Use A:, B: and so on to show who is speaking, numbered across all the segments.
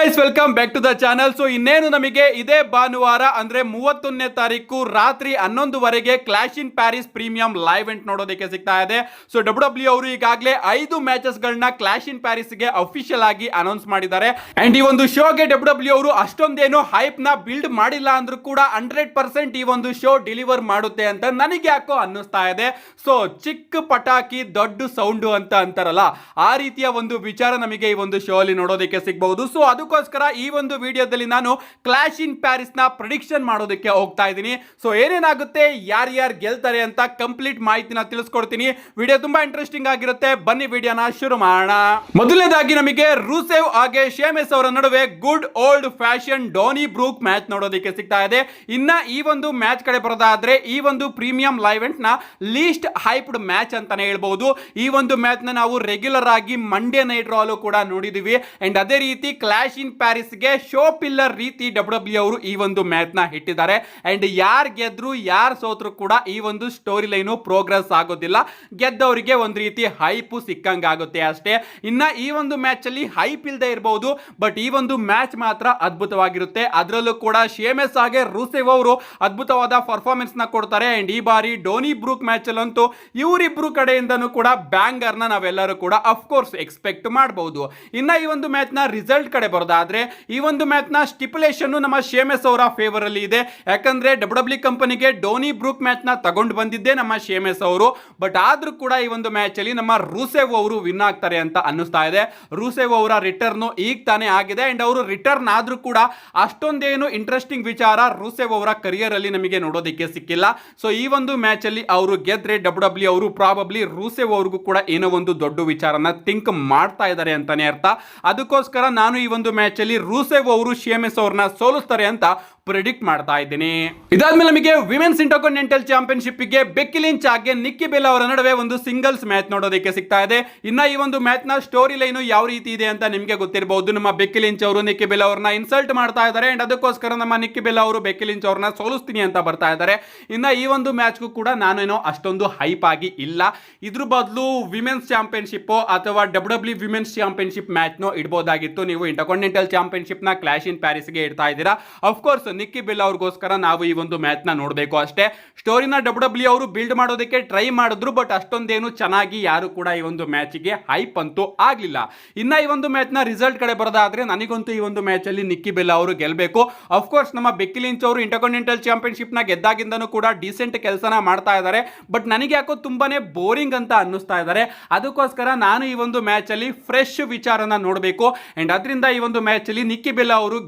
A: Guys, welcome back to the channel. So ಇನ್ನೇನು ನಮಗೆ ಇದೇ ಭಾನುವಾರ ಅಂದ್ರೆ 31ನೇ ತಾರೀಕು ರಾತ್ರಿ 11:00 clash in Paris premium live event ನೋಡೋದಕ್ಕೆ ಸಿಗ್ತಾ ಇದೆ. ಸೊ ಡಬ್ಲ್ಯೂ ಅವರು ಈಗಾಗಲೇ 5 ಮ್ಯಾಚಸ್ ಗಳನ್ನ ಕ್ಲಾಶ್ ಇನ್ ಪ್ಯಾರಿಸ್ ಗೆ ಅಫಿಷಿಯಲ್ ಆಗಿ ಅನೌನ್ಸ್ ಮಾಡಿದ್ದಾರೆ. ಅಂಡ್ ಈ ಒಂದು ಶೋಗೆ ಡಬ್ಲ್ಯೂ ಅವರು ಅಷ್ಟೊಂದೇನು ಹೈಪ್ ನ ಬಿಲ್ಡ್ ಮಾಡಿಲ್ಲ ಅಂದ್ರೂ ಕೂಡ 100% ಈ ಒಂದು ಶೋ ಡೆಲಿವರ್ ಮಾಡುತ್ತೆ ಅಂತ ನನಗೆ ಯಾಕೋ ಅನ್ನಿಸ್ತಾ ಇದೆ. ಸೊ ಚಿಕ್ಕ ಪಟಾಕಿ ದೊಡ್ಡ ಸೌಂಡು ಅಂತ ಅಂತಾರಲ್ಲ, ಆ ರೀತಿಯ ಒಂದು ವಿಚಾರ ನಮಗೆ ಈ ಒಂದು ಶೋ ಅಲ್ಲಿ ನೋಡೋದಕ್ಕೆ ಸಿಗಬಹುದು. ಸೊ ಅದಕ್ಕೋಸ್ಕರ ಈ ಒಂದು ವಿಡಿಯೋದಲ್ಲಿ ನಾನು ಕ್ಲಾಶ್ ಇನ್ ಪ್ಯಾರಿಸ್ ನ ಪ್ರೆಡಿಕ್ಷನ್ ಮಾಡೋದಕ್ಕೆ ಹೋಗ್ತಾ ಇದ್ದೀನಿ. ಸೊ ಏನೇನಾಗುತ್ತೆ, ಯಾರ್ಯಾರು ಗೆಲ್ತಾರೆ ಅಂತ ಕಂಪ್ಲೀಟ್ ಮಾಹಿತಿನ ತಿಳಿಸ್ಕೊಡ್ತೀನಿ. ವಿಡಿಯೋ ತುಂಬಾ ಇಂಟ್ರೆಸ್ಟಿಂಗ್ ಆಗಿರುತ್ತೆ. ಬನ್ನಿ ವಿಡಿಯೋನ ಶುರು ಮಾಡೋಣ. ಮೊದಲನೇದಾಗಿ ನಮಗೆ ರೂಸೆವ್ ಹಾಗೆ ಶೇಮೆಸ್ ಅವರ ನಡುವೆ good old fashion donee Brooke match ನೋಡೋದಕ್ಕೆ ಸಿಗ್ತಾ ಇದೆ. ಇನ್ನ ಈ ಒಂದು ಮ್ಯಾಚ್ ಕಡೆ ಬರೋದಾದ್ರೆ ಈ ಒಂದು ಪ್ರೀಮಿಯಂ ಲೈವ್ ಎಂಟ್ ನ ಲೀಸ್ಟ್ ಹೈಪ್ಡ್ ಮ್ಯಾಚ್ ಅಂತಾನೆ ಹೇಳ್ಬಹುದು. ಈ ಒಂದು ಮ್ಯಾಚ್ ನ ನಾವು ರೆಗ್ಯುಲರ್ ಆಗಿ ಮಂಡೇ ನೈಟ್ ರಾ ಅಲ್ಲೂ ಕೂಡ ನೋಡಿದೀವಿ. ಅಂಡ್ ಅದೇ ರೀತಿ ಕ್ಲಾಶ್ ಇನ್ ಪ್ಯಾರಿಸ್ ಗೆ ಶೋ ಪಿಲ್ಲರ್ ರೀತಿ ಡಬ್ಲ್ಯೂ ಅವರು ಈ ಒಂದು ಮ್ಯಾಚ್ ನ ಇಟ್ಟಿದ್ದಾರೆ. ಅಂಡ್ ಯಾರು ಗೆದ್ರು ಯಾರು ಸೋತ್ರು ಕೂಡ ಈ ಒಂದು ಸ್ಟೋರಿ ಲೈನ್ ಪ್ರೋಗ್ರೆಸ್ ಆಗೋದಿಲ್ಲ. ಗೆದ್ದವರಿಗೆ ಒಂದು ರೀತಿ ಹೈಪ್ ಸಿಕ್ಕಂಗ ಆಗುತ್ತೆ ಅಷ್ಟೇ. ಇನ್ನ ಈ ಒಂದು ಮ್ಯಾಚ್ ಅಲ್ಲಿ ಹೈಪ್ ಇಲ್ಲದೆ ಇರಬಹುದು, ಬಟ್ ಈ ಒಂದು ಮ್ಯಾಚ್ ಮಾತ್ರ ಅದ್ಭುತವಾಗಿರುತ್ತೆ. ಅದರಲ್ಲೂ ಕೂಡ ಶೇಮೆಸ್ ಹಾಗೆ ರೂಸೆವ್ ಅವರು ಅದ್ಭುತವಾದ ಪರ್ಫಾರ್ಮೆನ್ಸ್ ನ ಕೊಡ್ತಾರೆ. ಅಂಡ್ ಈ ಬಾರಿ ಡೋನಿ ಬ್ರೂಕ್ ಮ್ಯಾಚ್ ಅಲ್ಲಂತೂ ಇವರಿಬ್ರು ಕಡೆಯಿಂದನೂ ಕೂಡ ಬ್ಯಾಂಗರ್ ನ ನಾವೆಲ್ಲರೂ ಕೂಡ ಅಫ್ಕೋರ್ಸ್ ಎಕ್ಸ್ಪೆಕ್ಟ್ ಮಾಡಬಹುದು. ಇನ್ನ ಈ ಒಂದು ಮ್ಯಾಚ್ ನ ರಿಸಲ್ಟ್ ಕಡೆ ಬರೋದಾದ್ರೆ ಈ ಒಂದು ಮ್ಯಾಚ್ ನ ಸ್ಟಿಪ್ಯುಲೇಷನ್ ನಮ್ಮ ಶೇಮೆಸ್ ಅವರ ಫೇವರ್ ಅಲ್ಲಿ ಇದೆ. ಯಾಕಂದ್ರೆ ಡಬ್ಲ್ಯೂ ಕಂಪನಿಗೆ ಡೋನಿ ಬ್ರೂಕ್ ಮ್ಯಾಚ್ ನ ತಗೊಂಡು ಬಂದಿದ್ದೆ ನಮ್ಮ ಶೇಮೆಸ್ ಅವರು. ಬಟ್ ಆದ್ರೂ ಕೂಡ ಈ ಒಂದು ಮ್ಯಾಚ್ ಅಲ್ಲಿ ನಮ್ಮ ರೂಸೆವ್ ಅವರು ವಿನ್ ಆಗ್ತಾರೆ ಅಂತ ಅನ್ನಿಸ್ತಾ ಇದೆ. ರೂಸೆವ್ ಅವರ ರಿಟರ್ನ್ ಈಗ ತಾನೇ ಆಗಿದೆ. ಅಂಡ್ ಅವರು ರಿಟರ್ನ್ ಆದ್ರೂ ಕೂಡ ಅಷ್ಟೊಂದೇನು ಇಂಟ್ರೆಸ್ಟಿಂಗ್ ವಿಚಾರ ರೂಸೆವ್ ಅವರ ಕರಿಯರ್ ಅಲ್ಲಿ ನಮಗೆ ನೋಡೋದಕ್ಕೆ ಸಿಕ್ಕಿಲ್ಲ. ಸೊ ಈ ಒಂದು ಮ್ಯಾಚ್ ಅಲ್ಲಿ ಅವರು ಗೆದ್ರೆ ಡಬ್ಲ್ಯೂ ಅವರು ಪ್ರಾಬಬ್ಲಿ ರೂಸೆವ್ ಅವ್ರಿಗೂ ಕೂಡ ಏನೋ ಒಂದು ದೊಡ್ಡ ವಿಚಾರನ ಥಿಂಕ್ ಮಾಡ್ತಾ ಇದ್ದಾರೆ ಅಂತಾನೆ ಅರ್ಥ. ಅದಕ್ಕೋಸ್ಕರ ನಾನು ಈ ಒಂದು ಮ್ಯಾಚ್ ಅಲ್ಲಿ ರೂಸೆವ್ ಅವರು ಶೇಮೆಸ್ ಅವ್ರನ್ನ ಸೋಲಿಸ್ತಾರೆ ಅಂತ ಪ್ರೆಡಿಕ್ಟ್ ಮಾಡ್ತಾ ಇದ್ದೀನಿ. ಇದಾದ್ಮೇಲೆ ನಮಗೆ ವಿಮೆನ್ಸ್ ಇಂಟರ್ಕಾಂಟಿನೆಂಟಲ್ ಚಾಂಪಿಯನ್ಶಿಪ್ ಗೆ ಬೆಕ್ಕಿ ಲಿಂಚ್ ಹಾಗೆ ನಿಕ್ಕಿ ಬೆಲ್ ಅವರ ನಡುವೆ ಒಂದು ಸಿಂಗಲ್ಸ್ ಮ್ಯಾಚ್ ನೋಡೋದಕ್ಕೆ ಸಿಗ್ತಾ ಇದೆ. ಇನ್ನ ಈ ಒಂದು ಮ್ಯಾಚ್ ನ ಸ್ಟೋರಿ ಲೈನ್ ಯಾವ ರೀತಿ ಇದೆ ಅಂತ ನಿಮಗೆ ಗೊತ್ತಿರಬಹುದು. ನಮ್ಮ ಬೆಕ್ಕಿ ಲಿಂಚ್ ಅವರು ನಿಕ್ಕಿ ಬೆಲ್ ಅವ್ರನ್ನ ಇನ್ಸಲ್ಟ್ ಮಾಡ್ತಾ ಇದ್ದಾರೆ. ಅಂಡ್ ಅದಕ್ಕೋಸ್ಕರ ನಮ್ಮ ನಿಕ್ಕಿ ಬೆಲ್ ಅವರು ಬೆಕ್ಕಿ ಲಿಂಚ್ ಅವ್ರನ್ನ ಸೋಲಿಸ್ತೀನಿ ಅಂತ ಬರ್ತಾ ಇದ್ದಾರೆ. ಇನ್ನ ಈ ಒಂದು ಮ್ಯಾಚ್ಗೂ ಕೂಡ ನಾನೇನೋ ಅಷ್ಟೊಂದು ಹೈಪ್ ಆಗಿ ಇಲ್ಲ. ಇದ್ರ ಬದಲು ವಿಮೆನ್ಸ್ ಚಾಂಪಿಯನ್ಶಿಪ್ ಅಥವಾ ಡಬ್ಲ್ಯೂ ವಿಮೆನ್ಸ್ ಚಾಂಪಿಯನ್ಶಿಪ್ ಮ್ಯಾಚ್ ನೋ ಇಡಬಹುದಾಗಿತ್ತು. ನೀವು ಇಂಟರ್ಕಾಂಟಿನೆಂಟಲ್ ಚಾಂಪಿಯನ್ಶಿಪ್ ನ ಕ್ಲಾಶ್ ಇನ್ ಪ್ಯಾರಿಸ್ ಗೆ ಇಡ್ತಾ ಇದ್ದೀರಾ. ಅಫ್ಕೋರ್ಸ್ ನಿಕ್ಕಿ ಬೆಲ್ ಅವ್ರಿಗೋಸ್ಕರ ನಾವು ಈ ಒಂದು ಮ್ಯಾಚ್ ನ ನೋಡಬೇಕು ಅಷ್ಟೇ. ಸ್ಟೋರಿನ ಡಬ್ಲ್ಯೂ ಅವರು ಬಿಲ್ಡ್ ಮಾಡೋದಕ್ಕೆ ಟ್ರೈ ಮಾಡಿದ್ರು, ಬಟ್ ಅಷ್ಟೊಂದೇನು ಚೆನ್ನಾಗಿ ಯಾರು ಕೂಡ ಈ ಒಂದು ಮ್ಯಾಚ್ ಗೆ ಹೈಪ್ ಅಂತೂ ಆಗ್ಲಿಲ್ಲ. ಇನ್ನ ಈ ಒಂದು ಮ್ಯಾಚ್ ನ ರಿಸಲ್ಟ್ ಕಡೆ ಬರೋದಾದ್ರೆ ನನಗಂತೂ ಈ ಒಂದು ಮ್ಯಾಚ್ ಅಲ್ಲಿ ನಿಕ್ಕಿ ಬೆಲ್ ಅವರು ಗೆಲ್ಲಬೇಕು. ಅಫ್ಕೋರ್ಸ್ ನಮ್ಮ ಬೆಕ್ಕಿ ಲಿಂಚ್ ಅವರು ಇಂಟರ್ಕಾಂಟಿನೆಂಟಲ್ ಚಾಂಪಿಯನ್ಶಿಪ್ ನ ಗೆದ್ದಾಗಿಂದನೂ ಕೂಡ ಡಿಸೆಂಟ್ ಕೆಲಸನ ಮಾಡ್ತಾ ಇದ್ದಾರೆ. ಬಟ್ ನನಗೆ ಯಾಕೋ ತುಂಬಾನೇ ಬೋರಿಂಗ್ ಅಂತ ಅನ್ನಿಸ್ತಾ ಇದ್ದಾರೆ. ಅದಕ್ಕೋಸ್ಕರ ನಾನು ಈ ಒಂದು ಮ್ಯಾಚ್ ಅಲ್ಲಿ ಫ್ರೆಶ್ ವಿಚಾರನ ನೋಡಬೇಕು. ಅಂಡ್ ಅದರಿಂದ ಈ ಒಂದು ಮ್ಯಾಚ್ ಅಲ್ಲಿ ನಿಕ್ಕಿ ಬೆಲ್ ಅವರು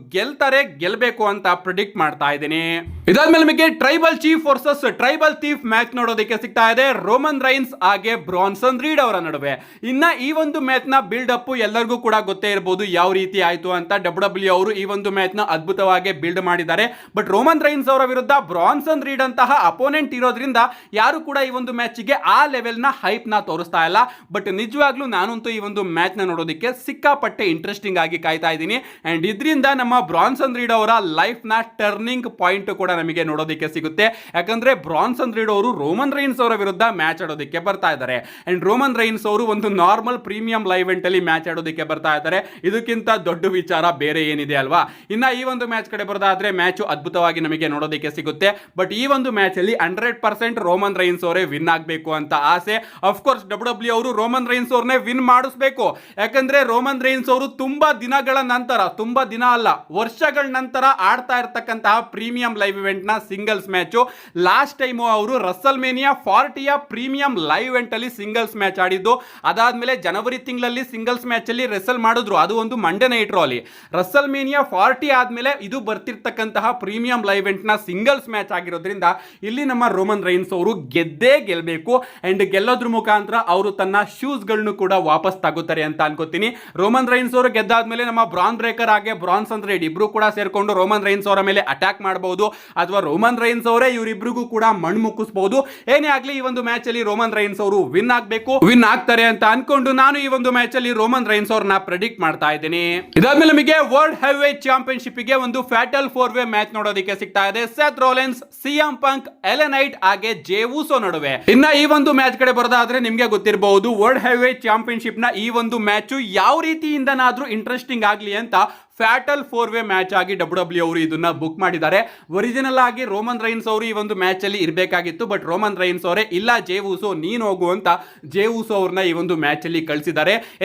A: ಗೆಲ್ಬೇಕು ಅಂತ ಪ್ರಿಡಿಕ್ಟ್ ಮಾಡ್ತಾ ಇದ್ದೀನಿ. ಇದಾದ್ಮೇಲೆ ನಮಗೆ tribal chief versus tribal thief match ನೋಡೋದಕ್ಕೆ ಸಿಗ್ತಾ ಇದೆ. ರೋಮನ್ ರೈನ್ಸ್ ಹಾಗೆ ಬ್ರಾನ್ಸನ್ ರೀಡ್ ಅವರ ನಡುವೆ. ಇನ್ನ ಈ ಒಂದು ಮ್ಯಾಚ್ ನ ಬಿಲ್ಡ್ ಅಪ್ ಎಲ್ಲರಿಗೂ ಕೂಡ ಗೊತ್ತೇ ಇರಬಹುದು ಯಾವ ರೀತಿ ಆಯ್ತು ಅಂತ. ಡಬ್ಲ್ಯೂ ಅವರು ಈ ಒಂದು ಮ್ಯಾಚ್ ನ ಅದ್ಭುತವಾಗಿ ಬಿಲ್ಡ್ ಮಾಡಿದ್ದಾರೆ. ಬಟ್ ರೋಮನ್ ರೈನ್ಸ್ ಅವರ ವಿರುದ್ಧ ಬ್ರಾನ್ಸನ್ ರೀಡ್ ಅಂತಹ ಅಪೋನೆಂಟ್ ಇರೋದ್ರಿಂದ ಯಾರು ಕೂಡ ಈ ಒಂದು ಮ್ಯಾಚ್ ಗೆ ಆ ಲೆವೆಲ್ ನ ಹೈಪ್ ನ ತೋರಿಸ್ತಾ ಇಲ್ಲ. ಬಟ್ ನಿಜವಾಗ್ಲೂ ನಾನಂತೂ ಈ ಒಂದು ಮ್ಯಾಚ್ ನ ನೋಡೋದಕ್ಕೆ ಸಿಕ್ಕಾಪಟ್ಟೆ ಇಂಟ್ರೆಸ್ಟಿಂಗ್ ಆಗಿ ಕಾಯ್ತಾ ಇದ್ದೀನಿ. ಅಂಡ್ ಇದರಿಂದ ನಮ್ಮ ಬ್ರಾನ್ಸನ್ ರೀಡ್ ಅವರ ಲೈಫ್ ನ ಟರ್ನಿಂಗ್ ಪಾಯಿಂಟ್ ಕೂಡ ನಮಗೆ ನೋಡೋದಕ್ಕೆ ಸಿಗುತ್ತೆ. ಯಾಕಂದ್ರೆ ಬ್ರಾನ್ಸನ್ ರೀಡ್ ಅವರು ರೋಮನ್ ರೈನ್ಸ್ ಅವರ ವಿರುದ್ಧ ಮ್ಯಾಚ್ ಆಡೋದಕ್ಕೆ ಬರ್ತಾ ಇದ್ದಾರೆ. ಅಂಡ್ ರೋಮನ್ ರೈನ್ಸ್ ಅವರು ಒಂದು ನಾರ್ಮಲ್ ಪ್ರೀಮಿಯಂ ಲೈವ್ ಇವೆಂಟ್ ಅಲ್ಲಿ ಮ್ಯಾಚ್ ಆಡೋದಕ್ಕೆ ಬರ್ತಾ ಇದ್ದಾರೆ. ಇದಕ್ಕಿಂತ ದೊಡ್ಡ ವಿಚಾರ ಬೇರೆ ಏನಿದೆ ಅಲ್ವಾ. ಇನ್ನ ಈ ಒಂದು ಮ್ಯಾಚ್ ಕಡೆ ಬರೋದಾದ್ರೆ ಮ್ಯಾಚ್ ಅದ್ಭುತವಾಗಿ ನಮಗೆ ನೋಡೋದಕ್ಕೆ ಸಿಗುತ್ತೆ. ಬಟ್ ಈ ಒಂದು ಮ್ಯಾಚ್ ಅಲ್ಲಿ 100% ರೋಮನ್ ರೈನ್ಸ್ ಅವರೇ ವಿನ್ ಆಗಬೇಕು ಅಂತ ಆಸೆ. ಅಫ್ಕೋರ್ಸ್ ಡಬ್ಲ್ಯೂ ಅವರು ರೋಮನ್ ರೈನ್ಸ್ ಅವ್ರನ್ನೇ ವಿನ್ ಮಾಡಿಸ್ಬೇಕು. ಯಾಕಂದ್ರೆ ರೋಮನ್ ರೈನ್ಸ್ ಅವರು ತುಂಬಾ ದಿನಗಳ ನಂತರ, ತುಂಬಾ ದಿನ ಅಲ್ಲ ವರ್ಷಗಳ ನಂತರ ಆಡ್ತಾ ಇರ್ತಕ್ಕಂತಹ ಪ್ರೀಮಿಯಂ ಲೈವ್ ಇವೆಂಟ್ ನ ಸಿಂಗಲ್ಸ್ ಮ್ಯಾಚ್. ಲಾಸ್ಟ್ ಟೈಮ್ ಅವರು ರಸಲ್ಮೇನಿಯಾ 40ಯ ಪ್ರೀಮಿಯಂ ಲೈವ್ ಇವೆಂಟ್ ಅಲ್ಲಿ ಸಿಂಗಲ್ಸ್ ಮ್ಯಾಚ್ ಆಡಿದ್ದು. ಅದಾದ್ಮೇಲೆ ಜನವರಿ ತಿಂಗಳಲ್ಲಿ ಸಿಂಗಲ್ಸ್ ಮ್ಯಾಚ್ ಅಲ್ಲಿ ರೆಸಲ್ ಮಾಡಿದ್ರು. ಅದು ಒಂದು ಮಂಡೇ ನೈಟ್ ರಾ ಅಲ್ಲಿ. ರಸಲ್ಮೇನಿಯಾ 40 ಆದ್ಮೇಲೆ ಇದು ಬರ್ತಿರ್ತಕ್ಕಂತಹ ಪ್ರೀಮಿಯಂ ಲೈವ್ ಇವೆಂಟ್ ನ ಸಿಂಗಲ್ಸ್ ಮ್ಯಾಚ್ ಆಗಿರೋದ್ರಿಂದ ಇಲ್ಲಿ ನಮ್ಮ ರೋಮನ್ ರೈನ್ಸ್ ಅವರು ಗೆದ್ದೇ ಗೆಲ್ಲಬೇಕು. ಅಂಡ್ ಗೆಲ್ಲೋದ್ರ ಮುಖಾಂತರ ಅವರು ತನ್ನ ಶೂಸ್ ಗಳನ್ನು ಕೂಡ ವಾಪಸ್ ತಗೋತಾರೆ ಅಂತ ಅನ್ಕೋತೀನಿ. ರೋಮನ್ ರೈನ್ಸ್ ಅವರು ಗೆದ್ದಾದ್ಮೇಲೆ ನಮ್ಮ ಬ್ರಾನ್ ಬ್ರೇಕರ್ ಹಾಗೆ ಬ್ರಾನ್ಸನ್ ರೀಡ್ ಇಬ್ರು ಕೂಡ ಸೇರ್ಕೊಂಡು ರೋಮನ್ ರೈನ್ಸ್ ಅವರ ಮೇಲೆ ಅಟ್ಯಾಕ್ ಮಾಡಬಹುದು, ಅಥವಾ ರೋಮನ್ ರೈನ್ಸ್ ಅವರೇ ಇವರಿಬ್ರಿಗೂ ಕೂಡ ಮಣ್ಣು ಮುಕ್ಕಿಸಬಹುದು. ಏನೇ ಆಗ್ಲಿ ಈ ಒಂದು ಮ್ಯಾಚ್ ಅಲ್ಲಿ ರೋಮನ್ ರೈನ್ಸ್ ಅವರು ವಿನ್ ಆಗ್ತಾರೆ ಅಂತ ಅನ್ಕೊಂಡು ನಾನು ಈ ಒಂದು ಮ್ಯಾಚ್ ಅಲ್ಲಿ ರೋಮನ್ ರೈನ್ಸ್ ಅವ್ರನ್ನ ಪ್ರೆಡಿಕ್ಟ್ ಮಾಡ್ತಾ ಇದ್ದೀನಿ. ಇದಾದ್ಮೇಲೆ ನಮಗೆ ವರ್ಲ್ಡ್ ಹೆವಿವೇಟ್ ಚಾಂಪಿಯನ್ಶಿಪ್ ಗೆ ಒಂದು ಫ್ಯಾಟಲ್ 4-ವೇ ಮ್ಯಾಚ್ ನೋಡೋದಕ್ಕೆ ಸಿಗ್ತಾ ಇದೆ. ಸೆತ್ ರೋಲೆನ್ಸ್, ಸಿಎಂ ಪಂಕ್, ಎಲೆ ನೈಟ್ ಹಾಗೆ ಜೇ ಊಸೋ ನಡುವೆ. ಇನ್ನ ಈ ಒಂದು ಮ್ಯಾಚ್ ಕಡೆ ಬರೋದಾದ್ರೆ ನಿಮ್ಗೆ ಗೊತ್ತಿರಬಹುದು ವರ್ಲ್ಡ್ ಹೆವಿವೇಟ್ ಚಾಂಪಿಯನ್ಶಿಪ್ ನ ಈ ಒಂದು ಮ್ಯಾಚ್ ಯಾವ ರೀತಿಯಿಂದನಾದ್ರೂ ಇಂಟ್ರೆಸ್ಟಿಂಗ್ ಆಗ್ಲಿ ಅಂತ ಫ್ಯಾಟಲ್ 4-ವೇ ಮ್ಯಾಚ್ ಆಗಿ ಡಬ್ಲ್ಯೂ ಅವರು ಇದನ್ನ ಬುಕ್ ಮಾಡಿದ್ದಾರೆ. ಒರಿಜಿನಲ್ ಆಗಿ ರೋಮನ್ ರೈನ್ಸ್ ಅವರು ಈ ಒಂದು ಮ್ಯಾಚ್ ಅಲ್ಲಿ ಇರಬೇಕಾಗಿತ್ತು, ಬಟ್ ರೋಮನ್ ರೈನ್ಸ್ ಅವರೇ ಇಲ್ಲ ಜೇ ಉಸೋ ನೀನು ಹೋಗು ಅಂತ ಜೇ ಉಸೋ ಅವ್ರನ್ನ ಈ ಒಂದು ಮ್ಯಾಚ್ ಅಲ್ಲಿ ಕಳಿಸಿದ್ದಾರೆ.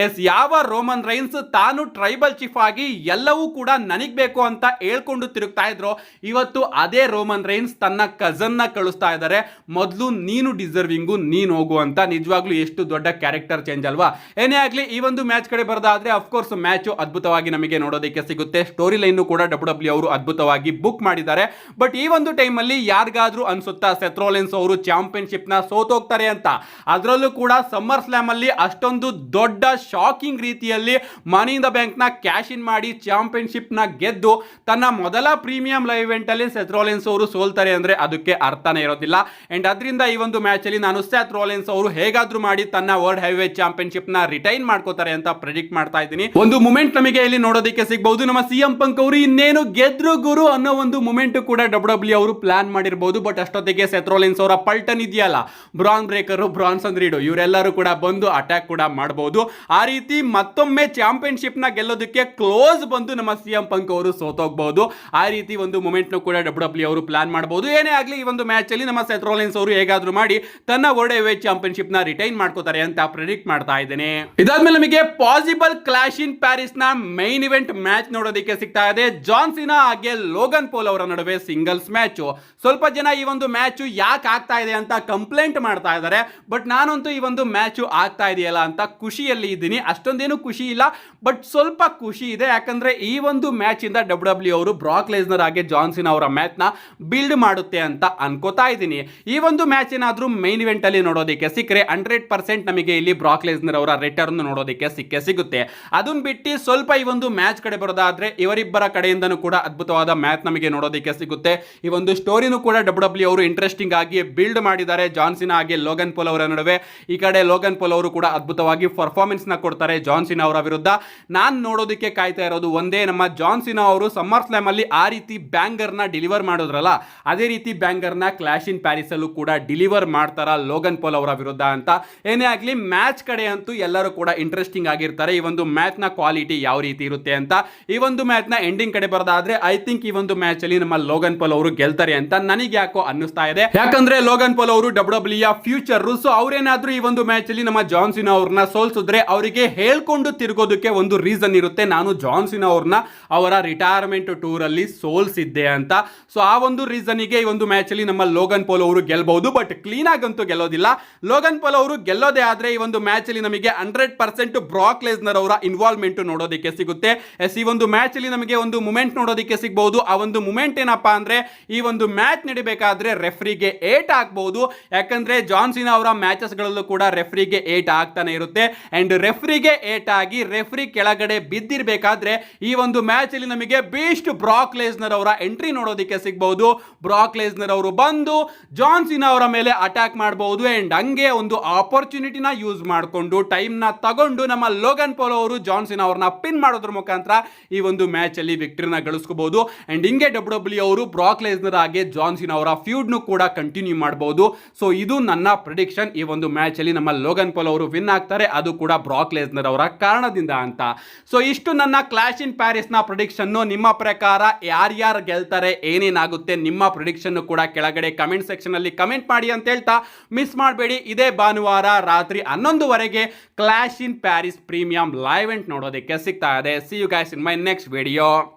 A: ಯಾವ ರೋಮನ್ ರೈನ್ಸ್ ತಾನು ಟ್ರೈಬಲ್ ಚೀಫ್ ಆಗಿ ಎಲ್ಲವೂ ಕೂಡ ನನಗ್ ಬೇಕು ಅಂತ ಹೇಳ್ಕೊಂಡು ತಿರುಗ್ತಾ ಇದ್ರು, ಇವತ್ತು ಅದೇ ರೋಮನ್ ರೈನ್ಸ್ ತನ್ನ ಕಸನ್ ನ ಕಳಿಸ್ತಾ ಇದ್ದಾರೆ, ಮೊದಲು ನೀನು ಡಿಸರ್ವಿಂಗು ನೀನು ಹೋಗು ಅಂತ. ನಿಜವಾಗ್ಲೂ ಎಷ್ಟು ದೊಡ್ಡ ಕ್ಯಾರೆಕ್ಟರ್ ಚೇಂಜ್ ಅಲ್ವಾ. ಏನೇ ಆಗ್ಲಿ ಈ ಒಂದು ಮ್ಯಾಚ್ ಕಡೆ ಬರೋದಾದ್ರೆ ಅಫ್ಕೋರ್ಸ್ ಮ್ಯಾಚ್ ಅದ್ಭುತವಾಗಿ ನಮಗೆ ನೋಡೋದಕ್ಕೆ ಸಿಗುತ್ತೆ. ಸ್ಟೋರಿ ಲೈನ್ ಕೂಡ ಡಬ್ಲ್ಯೂ ಅವರು ಅದ್ಭುತವಾಗಿ ಬುಕ್ ಮಾಡಿದ್ದಾರೆ. ಬಟ್ ಈ ಒಂದು ಟೈಮ್ ಅಲ್ಲಿ ಯಾರಿಗಾದ್ರೂ ಅನ್ಸುತ್ತಾ ಸೆತ್ ರೋಲಿನ್ಸ್ ಅವರು ಚಾಂಪಿಯನ್ಶಿಪ್ ನ ಸೋತೋಗ್ತಾರೆ ಅಂತ? ಅದರಲ್ಲೂ ಕೂಡ ಸಮ್ಮರ್ ಸ್ಲಾಮ್ ಅಲ್ಲಿ ಅಷ್ಟೊಂದು ದೊಡ್ಡ ಶಾಕಿಂಗ್ ರೀತಿಯಲ್ಲಿ ಮನಿ ಇನ್ ದ ಬ್ಯಾಂಕ್ ನ ಕ್ಯಾಶ್ ಇನ್ ಮಾಡಿ ಚಾಂಪಿಯನ್ಶಿಪ್ ನ ಗೆದ್ದು ತನ್ನ ಮೊದಲ ಪ್ರೀಮಿಯಂ ಲೈವ್ ಇವೆಂಟ್ ಅಲ್ಲಿ ಸೆತ್ ರೋಲಿನ್ಸ್ ಅವರು ಸೋಲ್ತಾರೆ ಅಂದ್ರೆ ಅದಕ್ಕೆ ಅರ್ಥನೇ ಇರೋದಿಲ್ಲ. ಅಂಡ್ ಅದರಿಂದ ಈ ಒಂದು ಮ್ಯಾಚ್ ಅಲ್ಲಿ ನಾನು ಸೆತ್ ರೋಲಿನ್ಸ್ ಅವರು ಹೇಗಾದ್ರೂ ಮಾಡಿ ತನ್ನ ವರ್ಲ್ಡ್ ಹೆವಿ ಚಾಂಪಿಯನ್ಶಿಪ್ ನ ರಿಟೈನ್ ಮಾಡ್ಕೋತಾರೆ ಅಂತ ಪ್ರೆಡಿಕ್ಟ್ ಮಾಡ್ತಾ ಇದ್ದೀನಿ. ಒಂದು ಮೂಮೆಂಟ್ ನಮಗೆ ಇಲ್ಲಿ ನೋಡೋದಕ್ಕೆ ಸಿಗಬಹುದು. ನಮ್ಮ ಸಿಎಂ ಪಂಕ್ ಅವರು ಇನ್ನೇನು ಗೆದ್ರು ಗುರು ಅನ್ನೋ ಒಂದು ಮೂಮೆಂಟ್ ಕೂಡ ಡಬ್ಲ್ಯೂ ಅವರು ಪ್ಲಾನ್ ಮಾಡಿರಬಹುದು. ಬಟ್ ಅಷ್ಟೊತ್ತಿಗೆ ಸೆತ್ ರೋಲಿನ್ಸ್ ಅವರ ಪಲ್ಟನ್ ಇದೆಯಲ್ಲ, ಬ್ರಾನ್ ಬ್ರೇಕರ್, ಬ್ರಾನ್ಸನ್ ರೀಡ್, ಇವರೆಲ್ಲರೂ ಕೂಡ ಬಂದು ಅಟ್ಯಾಕ್ ಕೂಡ ಮಾಡಬಹುದು. ಆ ರೀತಿ ಮತ್ತೊಮ್ಮೆ ಚಾಂಪಿಯನ್ಶಿಪ್ ನ ಗೆಲ್ಲೋದಕ್ಕೆ ಕ್ಲೋಸ್ ಬಂದು ನಮ್ಮ ಸಿಎಂ ಪಂಕ್ ಅವರು ಸೋತೋಗಬಹುದು. ಆ ರೀತಿ ಒಂದು ಮೂಮೆಂಟ್ ಕೂಡ ಡಬ್ಲ್ಯೂ ಅವರು ಪ್ಲಾನ್ ಮಾಡಬಹುದು. ಏನೇ ಆಗಲಿ ಈ ಒಂದು ಮ್ಯಾಚ್ ಅಲ್ಲಿ ನಮ್ಮ ಸೆತ್ ರೋಲಿನ್ಸ್ ಅವರು ಹೇಗಾದ್ರೂ ಮಾಡಿ ತನ್ನ ವರ್ಲ್ಡ್ ಹೆವಿವೇಟ್ ಚಾಂಪಿಯನ್ಶಿಪ್ ನ ರಿಟೈನ್ ಮಾಡ್ಕೋತಾರೆ ಅಂತ ಪ್ರೆಡಿಕ್ಟ್ ಮಾಡ್ತಾ ಇದ್ದೇನೆ. ಇದಾದ್ಮೇಲೆ ನಮಗೆ ಪಾಸಿಬಲ್ ಕ್ಲಾಶ್ ಇನ್ ಪ್ಯಾರಿಸ್ ನ ಮೈನ್ ಇವೆಂಟ್ ಮ್ಯಾಚ್ ನೋಡೋದಕ್ಕೆ ಸಿಗ್ತಾ ಇದೆ. ಜಾನ್ ಸಿನಾ ಹಾಗೆ ಲೋಗನ್ ಪೋಲ್ ಅವರ ನಡುವೆ ಸಿಂಗಲ್ಸ್ ಮ್ಯಾಚ್. ಸ್ವಲ್ಪ ಜನ ಈ ಒಂದು ಮ್ಯಾಚ್ ಯಾಕೆ ಆಗ್ತಾ ಇದೆ ಅಂತ ಕಂಪ್ಲೇಂಟ್ ಮಾಡ್ತಾ ಇದ್ದಾರೆ. ಬಟ್ ನಾನಂತೂ ಈ ಒಂದು ಮ್ಯಾಚ್ ಆಗ್ತಾ ಇದೆಯಲ್ಲ ಅಂತ ಖುಷಿಯಲ್ಲಿ ಇದ್ದೀನಿ. ಅಷ್ಟೊಂದೇನು ಖುಷಿ ಇಲ್ಲ, ಬಟ್ ಸ್ವಲ್ಪ ಖುಷಿ ಇದೆ. ಯಾಕಂದ್ರೆ ಈ ಒಂದು ಮ್ಯಾಚ್ ಇಂದ ಡಬ್ಲ್ಯೂ ಅವರು ಬ್ರಾಕ್ ಲೆಸ್ನರ್ ಹಾಗೆ ಜಾನ್ ಸಿನಾ ಅವರ ಮ್ಯಾಚ್ ನ ಬಿಲ್ಡ್ ಮಾಡುತ್ತೆ ಅಂತ ಅನ್ಕೋತಾ ಇದ್ದೀನಿ. ಈ ಒಂದು ಮ್ಯಾಚ್ ಏನಾದ್ರೂ ಮೈನ್ ಇವೆಂಟ್ ಅಲ್ಲಿ ನೋಡೋದಕ್ಕೆ ಸಿಕ್ಕರೆ 100% ನಮಗೆ ಇಲ್ಲಿ ಬ್ರಾಕ್ ಲೆಸ್ನರ್ ಅವರ ರಿಟರ್ನ್ ನೋಡೋದಕ್ಕೆ ಸಿಗುತ್ತೆ. ಅದನ್ನ ಬಿಟ್ಟು ಸ್ವಲ್ಪ ಈ ಒಂದು ಮ್ಯಾಚ್ ಕಡೆ ಬರೋದಾದ್ರೆ ಇವರಿಬ್ಬರ ಕಡೆಯಿಂದನೂ ಕೂಡ ಅದ್ಭುತವಾದ ಮ್ಯಾಚ್ ನಮಗೆ ನೋಡೋದಕ್ಕೆ ಸಿಗುತ್ತೆ. ಈ ಒಂದು ಸ್ಟೋರಿನೂ ಕೂಡ ಡಬ್ಲ್ಯೂ ಅವರು ಇಂಟ್ರೆಸ್ಟಿಂಗ್ ಆಗಿ ಬಿಲ್ಡ್ ಮಾಡಿದ್ದಾರೆ. ಜಾನ್ ಸಿನಾ ಹಾಗೆ ಲೋಗನ್ ಪೋಲ್ ಅವರ ನಡುವೆ. ಈ ಕಡೆ ಲೋಗನ್ ಪೋಲ್ ಅವರು ಕೂಡ ಅದ್ಭುತವಾಗಿ ಪರ್ಫಾರ್ಮೆನ್ಸ್ ನ ಕೊಡ್ತಾರೆ ಜಾನ್ ಸಿನಾ ಅವರ ವಿರುದ್ಧ. ನಾನು ನೋಡೋದಕ್ಕೆ ಕಾಯ್ತಾ ಇರೋದು ಒಂದೇ, ನಮ್ಮ ಜಾನ್ ಸಿನಾ ಅವರು ಸಮ್ಮರ್ ಸ್ಲಾಮ್ ಅಲ್ಲಿ ಆ ರೀತಿ ಬ್ಯಾಂಗರ್ ನ ಡೆಲಿವರ್ ಮಾಡೋದ್ರಲ್ಲ, ಅದೇ ರೀತಿ ಬ್ಯಾಂಗರ್ ನ ಕ್ಲಾಶ್ ಇನ್ ಪ್ಯಾರಿಸ್ ಅಲ್ಲೂ ಕೂಡ ಡೆಲಿವರ್ ಮಾಡ್ತಾರ ಲೋಗನ್ ಪೋಲ್ ಅವರ ವಿರುದ್ಧ ಅಂತ. ಏನೇ ಆಗಲಿ ಮ್ಯಾಚ್ ಕಡೆ ಅಂತೂ ಎಲ್ಲರೂ ಕೂಡ ಇಂಟ್ರೆಸ್ಟಿಂಗ್ ಆಗಿರ್ತಾರೆ. ಈ ಒಂದು ಮ್ಯಾಚ್ ನ ಕ್ವಾಲಿಟಿ ಯಾವ ರೀತಿ ಇರುತ್ತೆ ಅಂತ. ಈ ಒಂದು ಮ್ಯಾಚ್ ನ ಎಂಡಿಂಗ್ ಕಡೆ ಬರೋದಾದ್ರೆ ಐ ಥಿಂಕ್ ಈ ಒಂದು ಮ್ಯಾಚ್ ಅಲ್ಲಿ ನಮ್ಮ ಲೋಗನ್ ಪೋಲ್ ಅವರು ಗೆಲ್ತಾರೆ ಅಂತ ನನಗೆ ಯಾಕೋ ಅನ್ನಿಸ್ತಾ ಇದೆ. ಯಾಕಂದ್ರೆ ಲೋಗನ್ ಪೋಲ್ ಅವರು ಡಬ್ಲ್ಯೂ ಫ್ಯೂಚರ್. ಸೊ ಅವ್ರೇನಾದ್ರೂ ಈ ಒಂದು ಮ್ಯಾಚ್ ಅಲ್ಲಿ ನಮ್ಮ ಜಾನ್ ಸಿನಾ ಅವ್ರನ್ನ ಸೋಲ್ಸಿದ್ರೆ ಅವರಿಗೆ ಹೇಳ್ಕೊಂಡು ತಿರುಗೋದಕ್ಕೆ ಒಂದು ರೀಸನ್ ಇರುತ್ತೆ, ನಾನು ಜಾನ್ ಸಿನಾ ಅವ್ರನ್ನ ಅವರ ರಿಟೈರ್ಮೆಂಟ್ ಟೂರ್ ಅಲ್ಲಿ ಸೋಲ್ಸಿದ್ದೆ ಅಂತ. ಸೊ ಆ ಒಂದು ರೀಸನ್ ಗೆ ಈ ಒಂದು ಮ್ಯಾಚ್ ಅಲ್ಲಿ ನಮ್ಮ ಲೋಗನ್ ಪೋಲ್ ಅವರು ಗೆಲ್ಬಹುದು, ಬಟ್ ಕ್ಲೀನ್ ಆಗಂತೂ ಗೆಲ್ಲೋದಿಲ್ಲ. ಲೋಗನ್ ಪೋಲ್ ಅವರು ಗೆಲ್ಲೋದೇ ಆದ್ರೆ ಈ ಒಂದು ಮ್ಯಾಚ್ ಅಲ್ಲಿ ನಮಗೆ 100% ಬ್ರಾಕ್ ಲೆಸ್ನರ್ ಅವರ ಇನ್ವಾಲ್ವ್ಮೆಂಟ್ ನೋಡೋದಕ್ಕೆ ಸಿಗುತ್ತೆ. ಈ ಒಂದು ಮ್ಯಾಚ್ ಅಲ್ಲಿ ನಮಗೆ ಒಂದು ಮೂಮೆಂಟ್ ನೋಡೋದಕ್ಕೆ ಸಿಗಬಹುದು. ಆ ಒಂದು ಮೂಮೆಂಟ್ ಏನಪ್ಪಾ ಅಂದ್ರೆ ಈ ಒಂದು ಮ್ಯಾಚ್ ನಡಿಬೇಕಾದ್ರೆ ರೆಫ್ರಿಗೆ ಏಟ್ ಆಗ್ಬಹುದು. ಯಾಕಂದ್ರೆ ಜಾನ್ ಸಿನಾ ಅವರ ಮ್ಯಾಚಸ್ ಗಳಲ್ಲೂ ಕೂಡ ರೆಫ್ರಿಗೆ ಏಟ್ ಆಗ್ತಾನೆ ಇರುತ್ತೆ. ಅಂಡ್ ರೆಫ್ರಿಗೆ ಏಟ್ ಆಗಿ ರೆಫ್ರಿ ಕೆಳಗಡೆ ಬಿದ್ದಿರಬೇಕಾದ್ರೆ ಈ ಒಂದು ಮ್ಯಾಚ್ ಅಲ್ಲಿ ನಮಗೆ ಬೀಸ್ಟ್ ಬ್ರಾಕ್ ಲೆಸ್ನರ್ ಅವರ ಎಂಟ್ರಿ ನೋಡೋದಕ್ಕೆ ಸಿಗಬಹುದು. ಬ್ರಾಕ್ ಲೆಸ್ನರ್ ಅವರು ಬಂದು ಜಾನ್ ಸಿನಾ ಅವರ ಮೇಲೆ ಅಟ್ಯಾಕ್ ಮಾಡಬಹುದು. ಅಂಡ್ ಹಂಗೆ ಒಂದು ಆಪರ್ಚುನಿಟಿನ ಯೂಸ್ ಮಾಡಿಕೊಂಡು ಟೈಮ್ ನ ತಗೊಂಡು ನಮ್ಮ ಲೋಗನ್ ಪೋಲ್ ಅವರು ಜಾನ್ ಸಿನಾ ಅವರನ್ನ ಪಿನ್ ಮಾಡೋದ್ರ ಮುಖಾಂತರ ಈ ಒಂದು ಮ್ಯಾಚ್ ಅಲ್ಲಿ ವಿಕ್ಟರಿನ ಗಳಿಸಬಹುದು. ಅಂಡ್ ಹಿಂಗೆ ಡಬ್ಲ್ಯೂ ಅವರು ಬ್ರಾಕ್ ಲೆಸ್ನರ್ ಹಾಗೆ ಜಾನ್ ಸಿನಾ ಅವರ ಫ್ಯೂಡ್ ನು ಕೂಡ ಕಂಟಿನ್ಯೂ ಮಾಡಬಹುದು. ಸೊ ಇದು ನನ್ನ ಪ್ರೆಡಿಕ್ಷನ್. ಈ ಒಂದು ಮ್ಯಾಚ್ ಅಲ್ಲಿ ನಮ್ಮ ಲೋಗನ್ ಪೋಲ್ ಅವರು ವಿನ್ ಆಗ್ತಾರೆ, ಅದು ಕೂಡ ಬ್ರಾಕ್ ಲೆಸ್ನರ್ ಅವರ ಕಾರಣದಿಂದ ಅಂತ. ಸೊ ಇಷ್ಟು ನನ್ನ ಕ್ಲಾಶ್ ಇನ್ ಪ್ಯಾರಿಸ್ ನ ಪ್ರೆಡಿಕ್ಷನ್. ನಿಮ್ಮ ಪ್ರಕಾರ ಯಾರ್ಯಾರು ಗೆಲ್ತಾರೆ, ಏನೇನಾಗುತ್ತೆ ನಿಮ್ಮ ಪ್ರೆಡಿಕ್ಷನ್ ಕೂಡ ಕೆಳಗಡೆ ಕಮೆಂಟ್ ಸೆಕ್ಷನ್ ಅಲ್ಲಿ ಕಮೆಂಟ್ ಮಾಡಿ ಅಂತ ಹೇಳ್ತಾ ಮಿಸ್ ಮಾಡಬೇಡಿ. ಇದೇ ಭಾನುವಾರ ರಾತ್ರಿ 11:00 clash in Paris premium live event ನೋಡೋದಕ್ಕೆ ಸಿಗ್ತಾ ಇದೆ. See you guys in my next video.